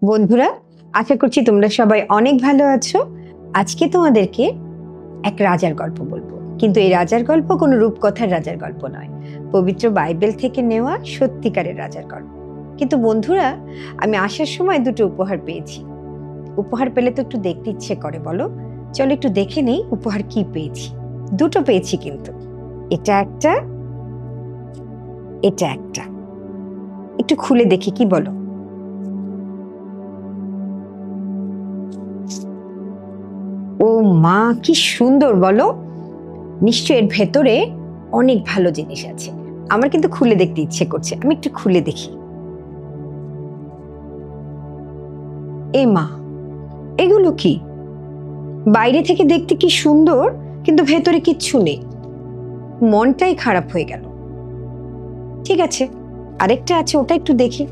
বন্ধুরা, আশা করছি তোমরা সবাই অনেক ভালো আছো। আজকে তোমাদেরকে এক রাজার গল্প বলবো, কিন্তু এই রাজার গল্প কোনো রূপকথার রাজার গল্প নয়, পবিত্র বাইবেল থেকে নেওয়া সত্যিকারের রাজার গল্প। কিন্তু বন্ধুরা, আমি আসার সময় দুটো উপহার পেয়েছি। উপহার পেলে তো একটু দেখতে ইচ্ছে করে, বলো? চলো একটু দেখে নেই উপহার কি পেয়েছি। দুটো পেয়েছি কিন্তু, এটা একটা, এটা একটা। একটু খুলে দেখি, কি বলো? ও মা, কি সুন্দর বলো! নিশ্চয় এর ভেতরে অনেক ভালো জিনিস আছে। আমার কিন্তু খুলে দেখতে ইচ্ছে করছে, আমি একটু খুলে দেখি। এ মা, এগুলো কি? বাইরে থেকে দেখতে কি সুন্দর, কিন্তু ভেতরে কিচ্ছু নেই। মনটাই খারাপ হয়ে গেল। ঠিক আছে, আরেকটা আছে, ওটা একটু দেখি।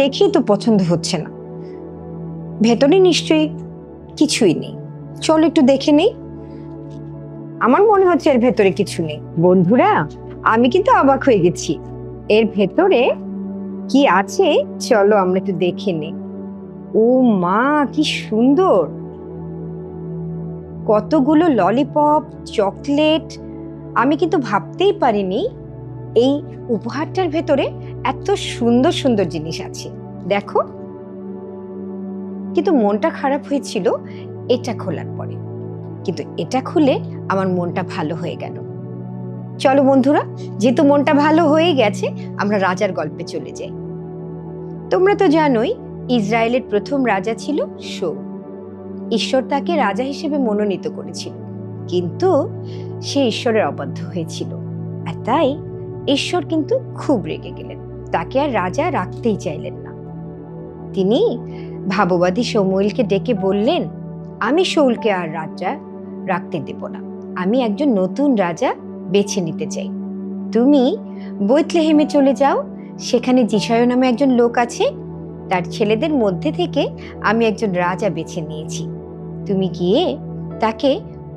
দেখি তো পছন্দ হচ্ছে না, ভেতরে নিশ্চয়ই কিছুই নেই। চল একটু দেখে নেই। আমার মনে হচ্ছে এর ভেতরে কিছু নেই। বন্ধুরা, আমি কিন্তু অবাক হয়ে গেছি। এর ভেতরে কি আছে চলো আমরা একটু দেখে নেই। ও মা, কি সুন্দর! কতগুলো ললিপপ, চকলেট! আমি কিন্তু ভাবতেই পারিনি এই উপহারটার ভেতরে এত সুন্দর সুন্দর জিনিস আছে। দেখো, কিন্তু মনটা খারাপ হয়েছিল এটা খোলার পরে, কিন্তু এটা খুলে আমার মনটা ভালো হয়ে গেল। চলো বন্ধুরা, যেহেতু মনটা ভালো হয়ে গেছে, আমরা রাজার গল্পে চলে যাই। তোমরা তো জানোই, ইসরায়েলের প্রথম রাজা ছিল শাউল। ঈশ্বর তাকে রাজা হিসেবে মনোনীত করেছিল, কিন্তু সে ঈশ্বরের অবাধ্য হয়েছিল। আর তাই ঈশ্বর কিন্তু খুব রেগে গেলেন, তাকে আর রাজা রাখতেই চাইলেন না। তিনি ভাববাদী শমূয়েলকে ডেকে বললেন, আমি শাউলকে আর রাজা রাখতে দেব না, আমি একজন নতুন রাজা বেছে নিতে চাই। তুমি বেথলেহেমে চলে যাও, সেখানে যিশায় নামে একজন লোক আছে, তার ছেলেদের মধ্যে থেকে আমি একজন রাজা বেছে নিয়েছি। তুমি গিয়ে তাকে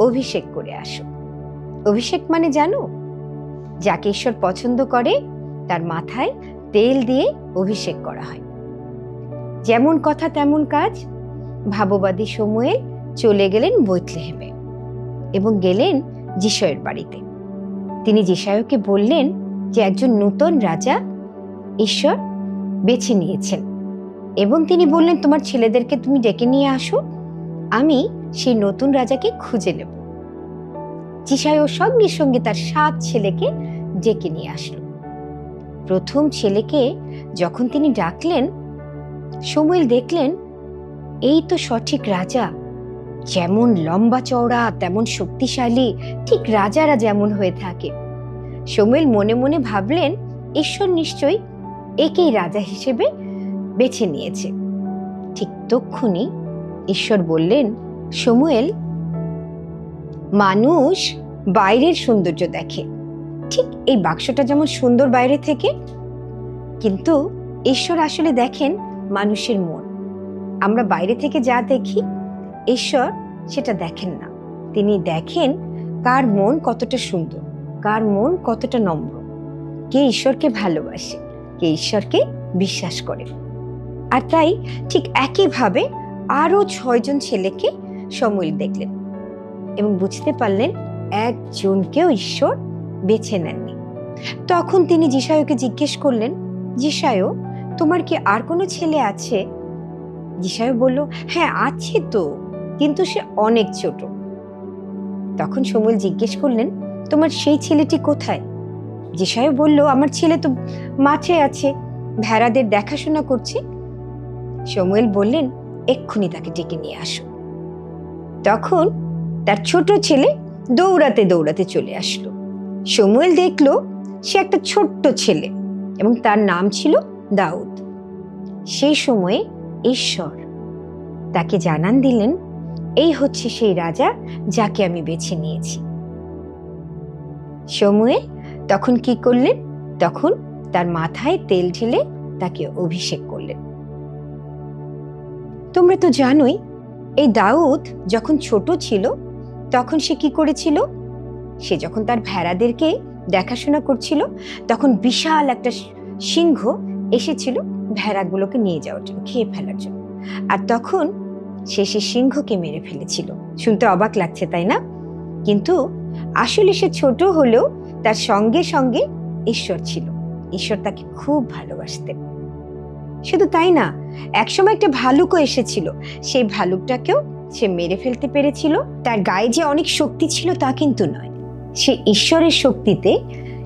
অভিষেক করে আসো। অভিষেক মানে জানো? যাকে ঈশ্বর পছন্দ করে তার মাথায় তেল দিয়ে অভিষেক করা হয়। যেমন কথা তেমন কাজ। ভাববাদী শমূয়েল চলে গেলেন বেথলেহেমে এবং গেলেন যিশায়ের বাড়িতে। তিনি যিশায়কে বললেন যে একজন নতুন রাজা ঈশ্বর বেছে নিয়েছেন, এবং তিনি বললেন তোমার ছেলেদেরকে তুমি ডেকে নিয়ে আসো, আমি সেই নতুন রাজাকে খুঁজে নেব। যিশায় সঙ্গে সঙ্গে তার 7 ছেলেকে ডেকে নিয়ে আসলো। প্রথম ছেলেকে যখন তিনি ডাকলেন, শমূয়েল দেখলেন এই তো সঠিক রাজা, যেমন লম্বা চওড়া তেমন শক্তিশালী, ঠিক রাজারা যেমন হয়ে থাকে। শমূয়েল মনে মনে ভাবলেন, ঈশ্বর নিশ্চয়ই একেই রাজা হিসেবে বেছে নিয়েছে। ঠিক তক্ষুনি ঈশ্বর বললেন, শমূয়েল, মানুষ বাইরের সৌন্দর্য দেখে, ঠিক এই বাক্সটা যেমন সুন্দর বাইরে থেকে, কিন্তু ঈশ্বর আসলে দেখেন মানুষের মন। আমরা বাইরে থেকে যা দেখি, ঈশ্বর সেটা দেখেন না। তিনি দেখেন কার মন কতটা সুন্দর, কার মন কতটা নম্র, কে ঈশ্বরকে ভালোবাসে, কে ঈশ্বরকে বিশ্বাস করে। আর তাই ঠিক একইভাবে আরো 6 জন ছেলেকে শমূয়েল দেখলেন এবং বুঝতে পারলেন একজনকেও ঈশ্বর বেছে নেননি। তখন তিনি যিশায়কে জিজ্ঞেস করলেন, যিশায়, তোমার কি আর কোনো ছেলে আছে? যিশায় বলল, হ্যাঁ আছে তো, কিন্তু সে অনেক ছোট। তখন শমূয়েল জিজ্ঞেস করলেন, তোমার সেই ছেলেটি কোথায়? যিশায় বলল, আমার ছেলে তো মাঠে আছে, ভেড়াদের দেখাশোনা করছে। শমূয়েল বললেন, এক্ষুনি তাকে ডেকে নিয়ে আসো। তখন তার ছোট ছেলে দৌড়াতে দৌড়াতে চলে আসলো। শমূয়েল দেখলো সে একটা ছোট্ট ছেলে এবং তার নাম ছিল দাউদ। সেই সময়ে ঈশ্বর তাকে জানান দিলেন, এই হচ্ছে সেই রাজা যাকে আমি বেছে নিয়েছি। শমূয়েল তখন কি করলেন? তখন তার মাথায় তেল ঢেলে তাকে অভিষেক করলেন। তোমরা তো জানোই, এই দাউদ যখন ছোট ছিল তখন সে কি করেছিল? সে যখন তার ভেড়াদেরকে দেখাশোনা করছিল, তখন বিশাল একটা সিংহ এসেছিল ভেড়াগুলোকে নিয়ে যাওয়ার জন্য, খেয়ে ফেলার জন্য। আর তখন সে সিংহকে মেরে ফেলেছিল। শুনতে অবাক লাগছে, তাই না? কিন্তু আসলে সে ছোট হলেও তার সঙ্গে সঙ্গে ঈশ্বর ছিল। ঈশ্বর তাকে খুব ভালোবাসতেন। শুধু তাই না, একসময় একটা ভালুকও এসেছিল। সেই ভালুকটাকেও সে মেরে ফেলতে পেরেছিল। তার গায়ে যে অনেক শক্তি ছিল তা কিন্তু নয়, সে ঈশ্বরের শক্তিতে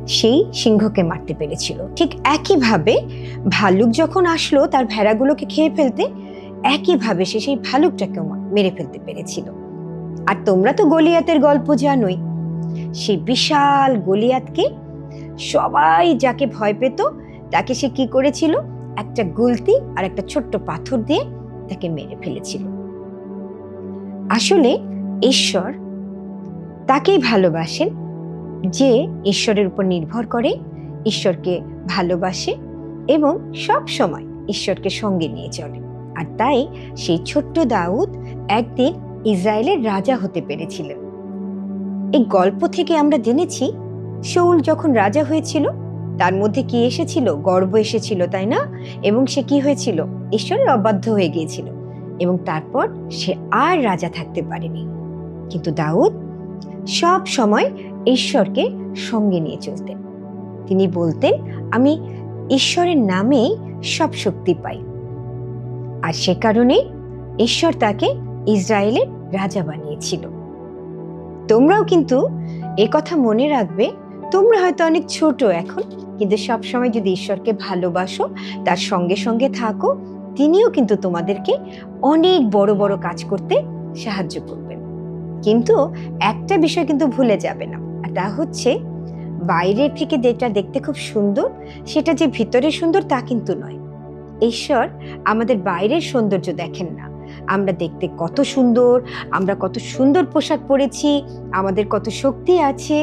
সেই সিংহকে মারতে পেরেছিল। ঠিক একইভাবে ভালুক যখন আসলো তার ভেড়াগুলোকে খেয়ে ফেলতে, একইভাবে সে সেই ভালুকটাকেও মেরে ফেলতে পেরেছিল। আর তোমরা তো গলিয়াতের গল্প জানোই। সেই বিশাল গলিয়াতকে সবাই যাকে ভয় পেত, তাকে সে কি করেছিল? একটা গুলতি আর একটা ছোট্ট পাথর দিয়ে তাকে মেরে ফেলেছিল। আসলে ঈশ্বর তাকেই ভালোবাসেন যে ঈশ্বরের উপর নির্ভর করে, ঈশ্বরকে ভালোবাসে এবং সব সময় ঈশ্বরকে সঙ্গে নিয়ে চলে। আর তাই সেই ছোট্ট দাউদ একদিন ইসরায়েলের রাজা হতে পেরেছিলেন। এই গল্প থেকে আমরা জেনেছি শাউল যখন রাজা হয়েছিল তার মধ্যে কি এসেছিল? গর্ব এসেছিল, তাই না? এবং সে কি হয়েছিল? ঈশ্বরের অবাধ্য হয়ে গিয়েছিল এবং তারপর সে আর রাজা থাকতে পারেনি। কিন্তু দাউদ সব সময় ঈশ্বরকে সঙ্গে নিয়ে চলতেন। তিনি বলতেন, আমি ঈশ্বরের নামেই সব শক্তি পাই। আর সে কারণে ঈশ্বর তাকে ইসরায়েলের রাজা বানিয়েছিল। তোমরাও কিন্তু কথা মনে রাখবে, তোমরা হয়তো অনেক ছোট এখন, কিন্তু সব সময় যদি ঈশ্বরকে ভালোবাসো, তার সঙ্গে সঙ্গে থাকো, তিনিও কিন্তু তোমাদেরকে অনেক বড় বড় কাজ করতে সাহায্য করবেন। কিন্তু একটা বিষয় কিন্তু ভুলে যাবে না, আর তা হচ্ছে বাইরের থেকে যেটা দেখতে খুব সুন্দর, সেটা যে ভিতরে সুন্দর তা কিন্তু নয়। ঈশ্বর আমাদের বাইরের সৌন্দর্য দেখেন না। আমরা দেখতে কত সুন্দর, আমরা কত সুন্দর পোশাক পরেছি, আমাদের কত শক্তি আছে,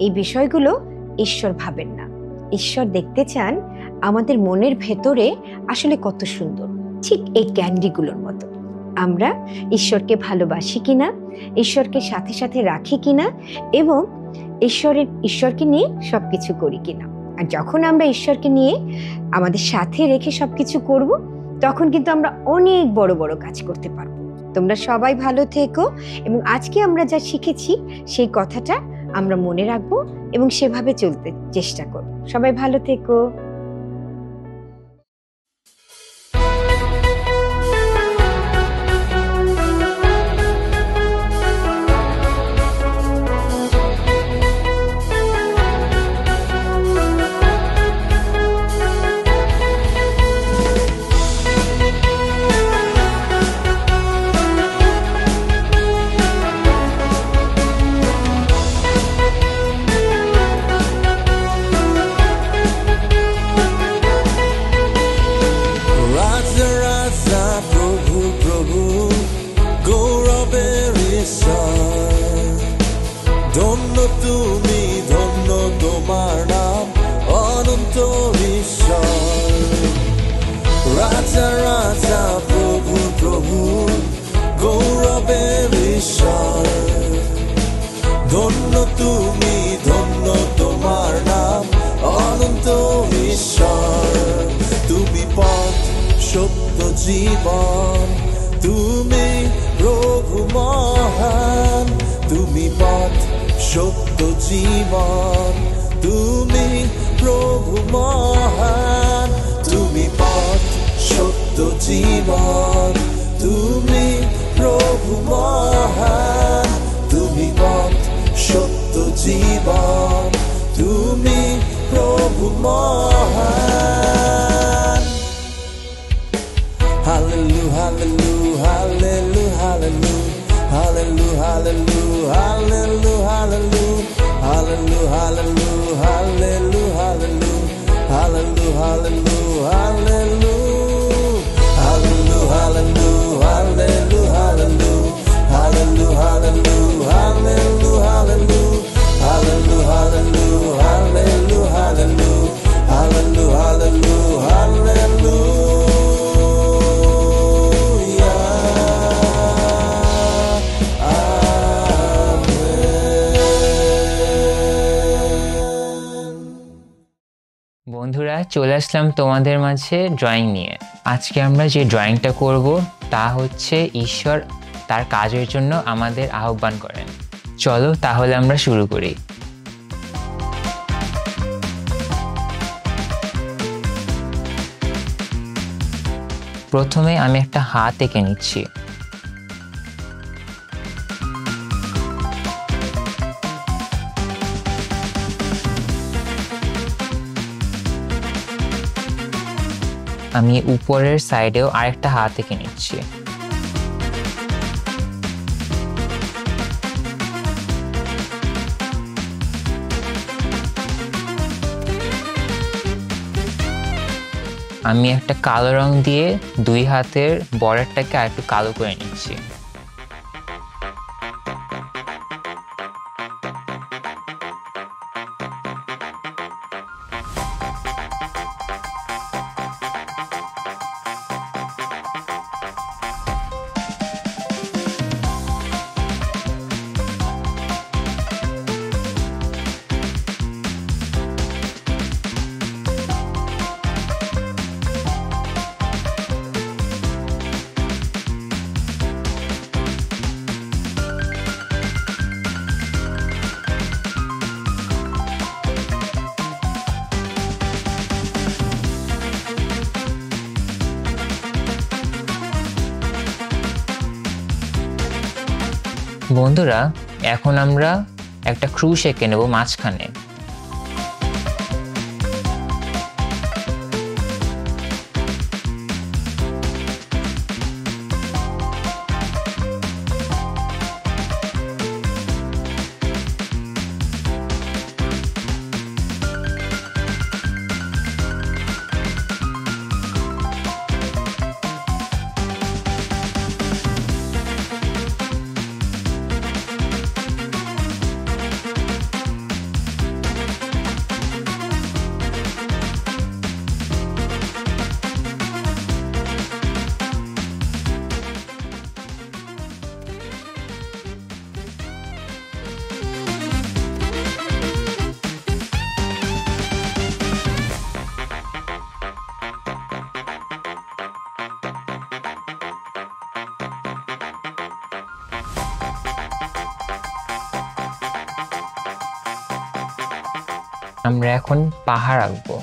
এই বিষয়গুলো ঈশ্বর ভাবেন না। ঈশ্বর দেখতে চান আমাদের মনের ভেতরে আসলে কত সুন্দর। ঠিক এই ক্যান্ডিগুলোর মতো আমরা ঈশ্বরকে ভালোবাসি কিনা, ঈশ্বরকে সাথে সাথে রাখি কিনা এবং ঈশ্বরকে নিয়ে সবকিছু করি কিনা। আর যখন আমরা ঈশ্বরকে নিয়ে আমাদের সাথে রেখে সবকিছু করব, তখন কিন্তু আমরা অনেক বড় বড় কাজ করতে পারবো। তোমরা সবাই ভালো থেকো এবং আজকে আমরা যা শিখেছি সেই কথাটা আমরা মনে রাখবো এবং সেভাবে চলতে চেষ্টা করব। সবাই ভালো থেকো। ধন্য তুমি, ধন্য তোমার নাম, অনন্ত ঈশ্বর। তুমি পথ, সত্য, জীবন, তুমি প্রভু মহান। তুমি পথ, সত্য, জীবন, তুমি প্রভু মহান। তুমি পথ, সত্য, জীবন, তুমি প্রভু মহান। তুমি পথ, সত্য, জীবন, তুমি প্রভু মহান। Hallelujah, hallelujah, hallelujah, hallelujah, hallelujah, hallelujah, hallelujah, hallelujah, hallelujah, hallelujah, hallelujah, hallelujah, hallelujah, hallelujah, hallelujah, hallelujah, hallelujah, hallelujah, hallelujah. Hallelujah, hallelujah, hallelujah, hallelujah, hallelujah, hallelujah, hallelujah, hallelujah, hallelujah, hallelujah. Amen. চলে আসলাম তোমাদের মাঝে ড্রয়িং নিয়ে। আজকে আমরা যে ড্রয়িংটা করব তা হচ্ছে ঈশ্বর তার কাজের জন্য আমাদের আহ্বান করেন। চলো তাহলে আমরা শুরু করি। প্রথমে আমি একটা হাত এঁকে নিচ্ছি। আমি উপরের সাইডেও আরেকটা হাত এঁকে নিচ্ছি। আমি একটা কালো রং দিয়ে দুই হাতের বর্ডারটাকে আরেকটু কালো করে নিচ্ছি। বন্ধুরা, এখন আমরা একটা ক্রুশ এঁকে নেব মাঝখানে। আমরা এখন পাহাড় আঁকবো।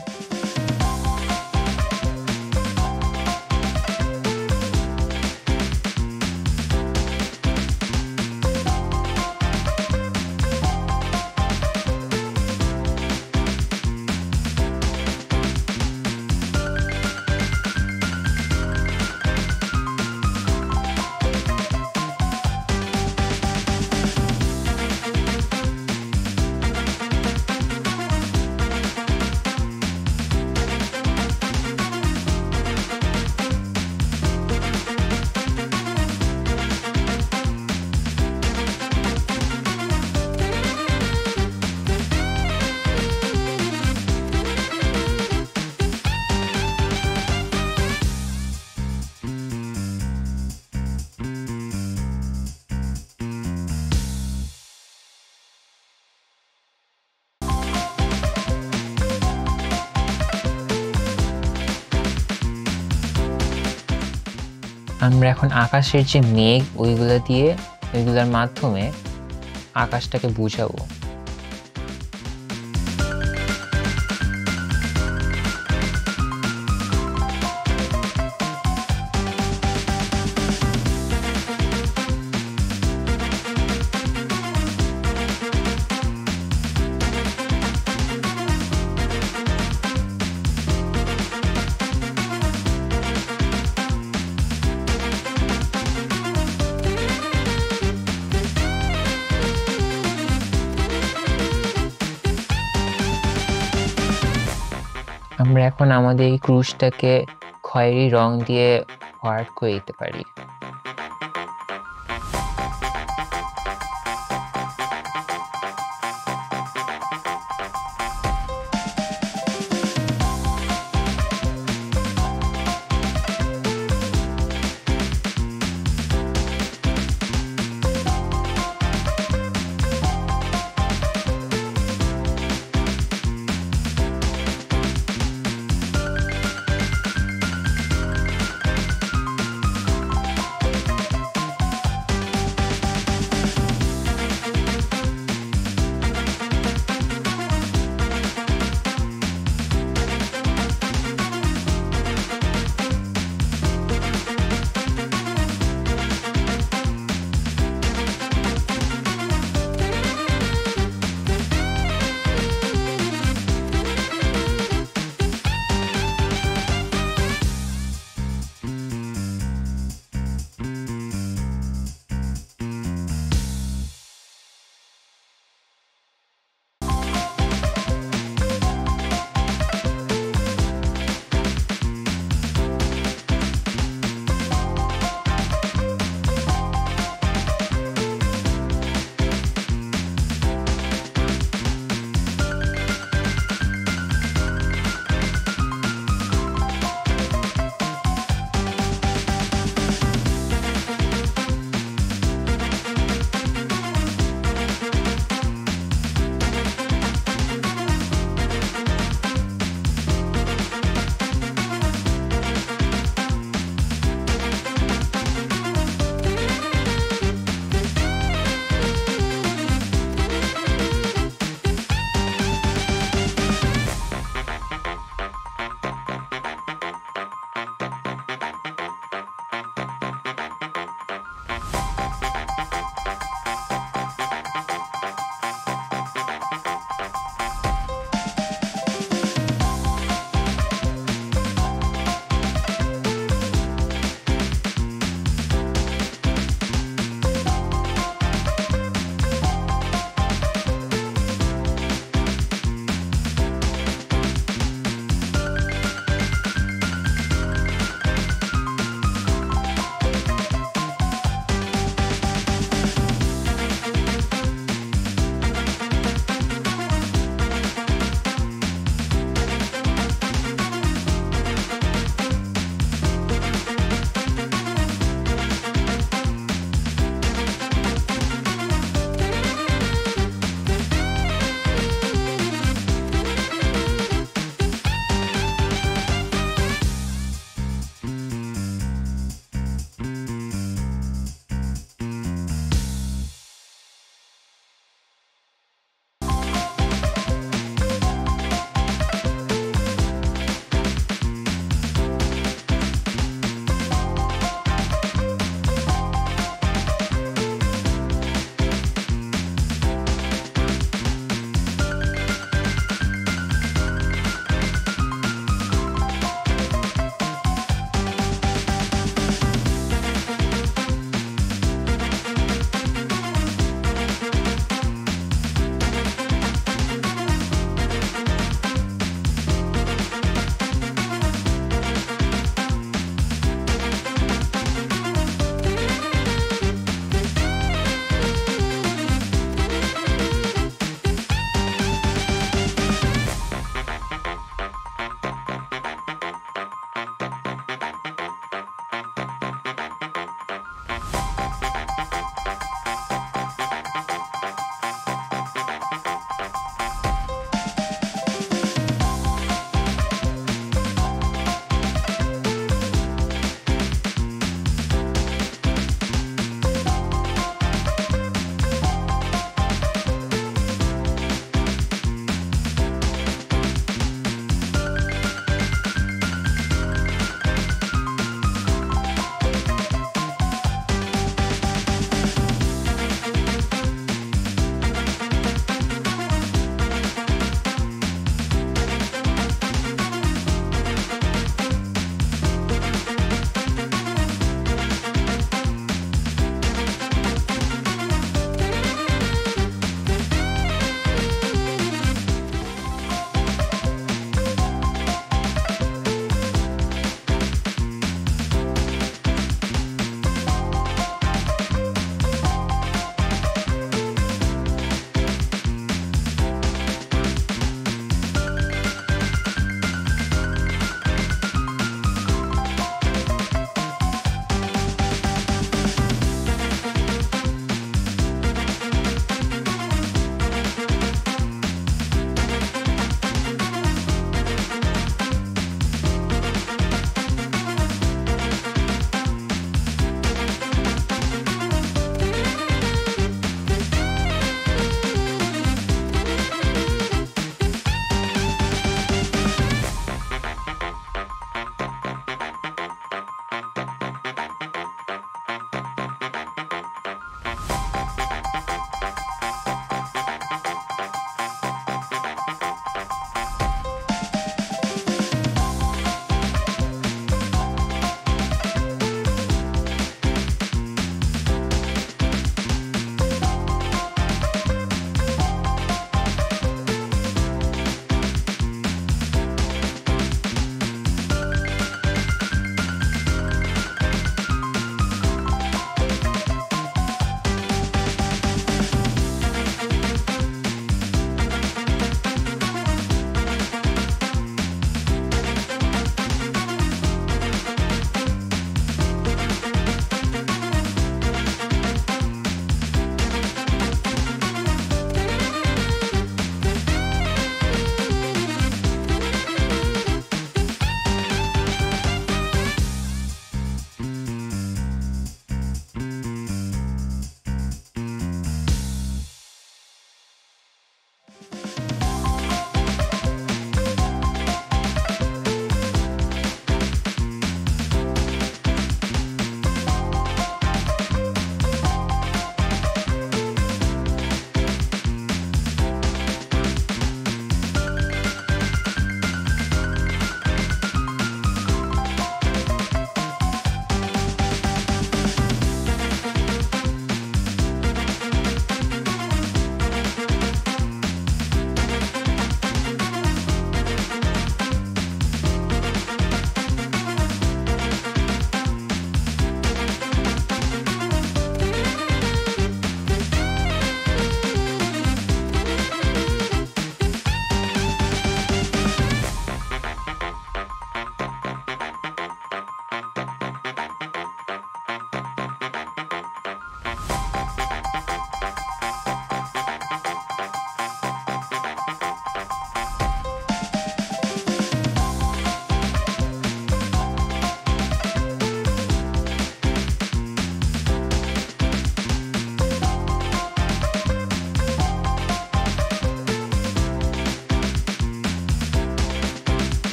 আমরা এখন আকাশের যে মেঘ ওইগুলোর মাধ্যমে আকাশটাকে বুঝাবো। আমরা এখন আমাদের এই ক্রুশটাকে খয়েরি রং দিয়ে ভরাট করে দিতে পারি।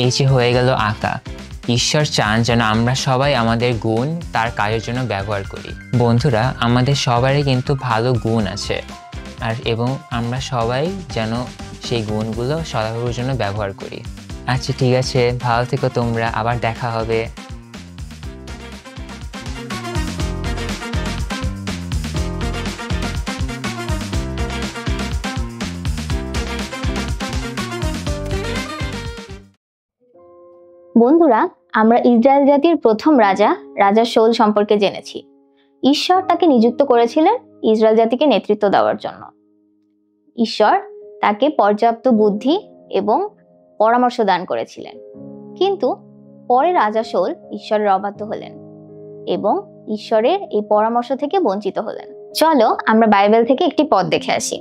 এই যে হয়ে গেল আঁকা। ঈশ্বর চান যেন আমরা সবাই আমাদের গুণ তার কাজের জন্য ব্যবহার করি। বন্ধুরা, আমাদের সবারই কিন্তু ভালো গুণ আছে, এবং আমরা সবাই যেন সেই গুণগুলো সদাপ্রভুর জন্য ব্যবহার করি। আচ্ছা, ঠিক আছে, ভালো থেকো তোমরা, আবার দেখা হবে। বন্ধুরা, আমরা ইসরায়েল জাতির প্রথম রাজা শাউল সম্পর্কে জেনেছি। ঈশ্বর তাকে নিযুক্ত করেছিলেন ইসরায়েল জাতিকে নেতৃত্ব দেওয়ার জন্য। ঈশ্বর তাকে পর্যাপ্ত বুদ্ধি এবং পরামর্শ দান করেছিলেন, কিন্তু পরে রাজা শাউল ঈশ্বরের অবাধ্য হলেন এবং ঈশ্বরের এই পরামর্শ থেকে বঞ্চিত হলেন। চলো আমরা বাইবেল থেকে একটি পদ দেখে আসি।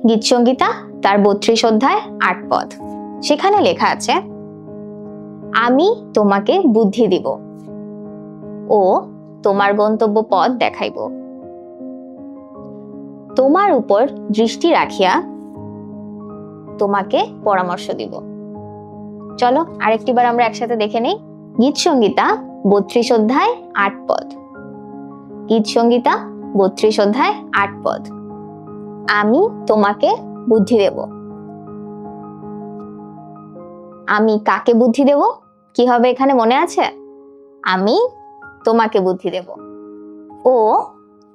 গীতসংহিতা তার 32 অধ্যায় 8 পদ। সেখানে লেখা আছে, আমি তোমাকে বুদ্ধি দিব ও তোমার গন্তব্য পথ দেখাইব, তোমার উপর দৃষ্টি রাখিয়া তোমাকে পরামর্শ দিব। চলো আরেকটিবার আমরা একসাথে দেখে নেই। গীতসংহিতা 32 অধ্যায় 8 পদ। গীতসংহিতা 32 অধ্যায় 8 পদ। আমি তোমাকে বুদ্ধি দেব। আমি কাকে বুদ্ধি দেব? কি হবে এখানে মনে আছে? আমি তোমাকে বুদ্ধি দেব ও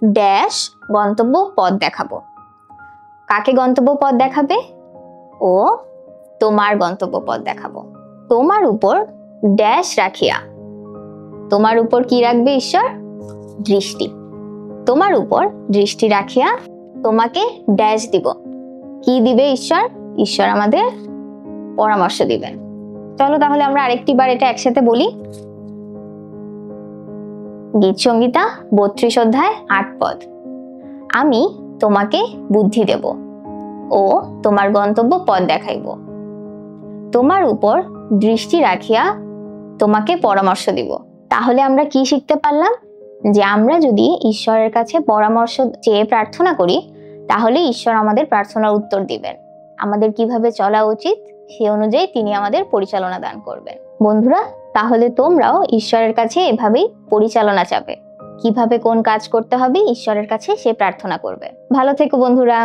ড্যাশ গন্তব্য পথ দেখাবো। কাকে গন্তব্য পথ দেখাবে? ও তোমার গন্তব্য পথ দেখাবো। তোমার উপর ড্যাশ রাখিয়া, তোমার উপর কি রাখবে ঈশ্বর? দৃষ্টি। তোমার উপর দৃষ্টি রাখিয়া তোমাকে ড্যাশ দিব। কি দিবে ঈশ্বর? ঈশ্বর আমাদের পরামর্শ দিবেন। চলো তাহলে আমরা আরেকটি বার এটা একসাথে বলি। গীতসংহিতা 32 অধ্যায় 8 পদ। আমি তোমাকে বুদ্ধি দেব ও তোমার গন্তব্য পথ দেখাইব, তোমার উপর দৃষ্টি রাখিয়া তোমাকে পরামর্শ দিব। তাহলে আমরা কি শিখতে পারলাম? যে আমরা যদি ঈশ্বরের কাছে পরামর্শ চেয়ে প্রার্থনা করি, তাহলে ঈশ্বর আমাদের প্রার্থনার উত্তর দিবেন। আমাদের কিভাবে চলা উচিত সে অনুযায়ী তিনি আমাদের পরিচালনা দান করবেন। বন্ধুরা, তাহলে তোমরাও ঈশ্বরের কাছে এভাবেই পরিচালনা চাবে। কিভাবে কোন কাজ করতে হবে ঈশ্বরের কাছে সে প্রার্থনা করবে। ভালো থেকো বন্ধুরা।